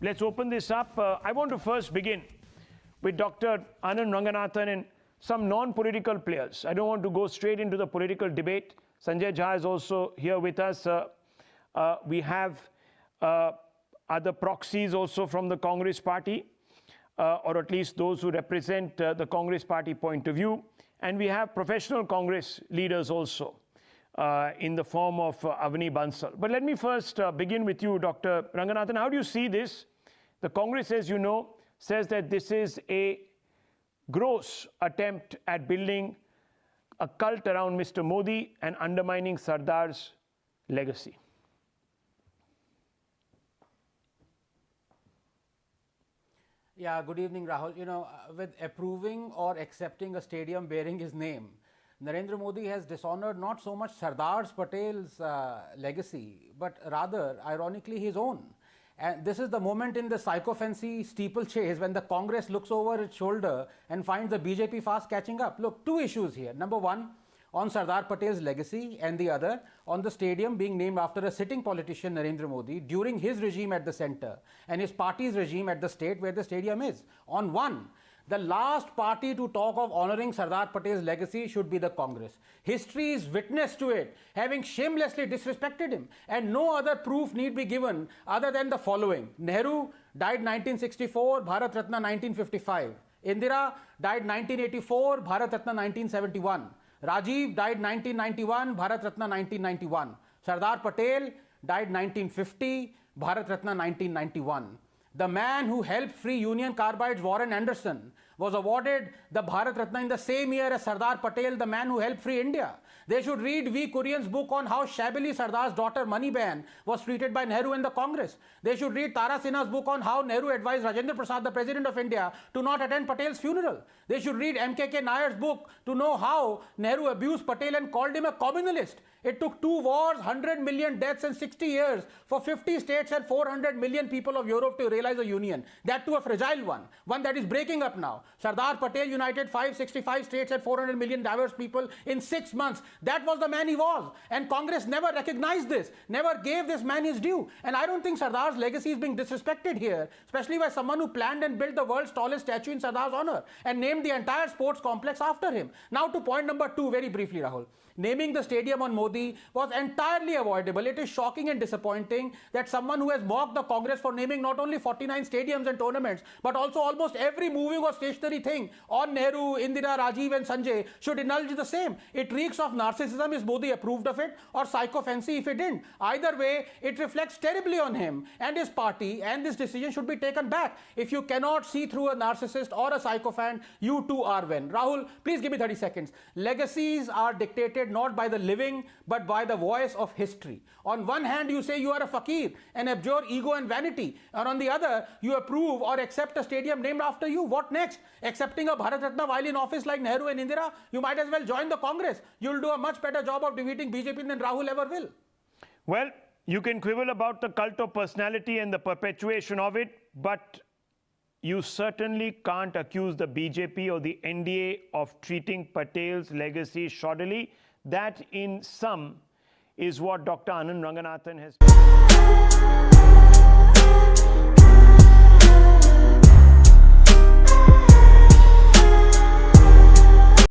Let's open this up. I want to first begin with Dr. Anand Ranganathan and some non-political players. I don't want to go straight into the political debate. Sanjay Jha is also here with us. We have other proxies also from the Congress party, or at least those who represent the Congress party point of view. And we have professional Congress leaders also in the form of Avani Bansal. But let me first begin with you, Dr. Ranganathan. How do you see this? The Congress, as you know, says that this is a gross attempt at building a cult around Mr. Modi and undermining Sardar's legacy. Yeah, good evening, Rahul. You know, with approving or accepting a stadium bearing his name, Narendra Modi has dishonored not so much Sardar Patel's legacy, but rather, ironically, his own. And this is the moment in the sycophancy steeplechase when the Congress looks over its shoulder and finds the BJP fast catching up. Look, two issues here. Number one, on Sardar Patel's legacy, and the other on the stadium being named after a sitting politician, Narendra Modi, during his regime at the center and his party's regime at the state where the stadium is. On one, the last party to talk of honoring Sardar Patel's legacy should be the Congress. History is witness to it, having shamelessly disrespected him. And no other proof need be given other than the following. Nehru died 1964, Bharat Ratna 1955. Indira died 1984, Bharat Ratna 1971. Rajiv died 1991, Bharat Ratna 1991. Sardar Patel died 1950, Bharat Ratna 1991. The man who helped free Union Carbide's Warren Anderson was awarded the Bharat Ratna in the same year as Sardar Patel, the man who helped free India. They should read V. Kurian's book on how shabbily Sardar's daughter Maniben was treated by Nehru and the Congress. They should read Tara Sinha's book on how Nehru advised Rajendra Prasad, the President of India, to not attend Patel's funeral. They should read MKK Nayar's book to know how Nehru abused Patel and called him a communalist. It took 2 wars, 100 million deaths in 60 years for 50 states and 400 million people of Europe to realize a union. That too a fragile one that is breaking up now. Sardar Patel united 565 states and 400 million diverse people in 6 months. That was the man he was. And Congress never recognized this, never gave this man his due. And I don't think Sardar's legacy is being disrespected here, especially by someone who planned and built the world's tallest statue in Sardar's honor and named the entire sports complex after him. Now to point number 2, very briefly, Rahul. Naming the stadium on Modi was entirely avoidable. It is shocking and disappointing that someone who has mocked the Congress for naming not only 49 stadiums and tournaments, but also almost every moving or stationary thing on Nehru, Indira, Rajiv and Sanjay should indulge the same. It reeks of narcissism if Modi approved of it, or sycophancy if he didn't. Either way, it reflects terribly on him and his party, and this decision should be taken back. If you cannot see through a narcissist or a sycophant, you too are one. Rahul, please give me 30 seconds. Legacies are dictated not by the living, but by the voice of history. On one hand, you say you are a fakir and abjure ego and vanity. And on the other, you approve or accept a stadium named after you. What next? Accepting a Bharat Ratna while in office like Nehru and Indira? You might as well join the Congress. You'll do a much better job of defeating BJP than Rahul ever will. Well, you can quibble about the cult of personality and the perpetuation of it, but you certainly can't accuse the BJP or the NDA of treating Patel's legacy shoddily. That, in sum, is what Dr. Anand Ranganathan has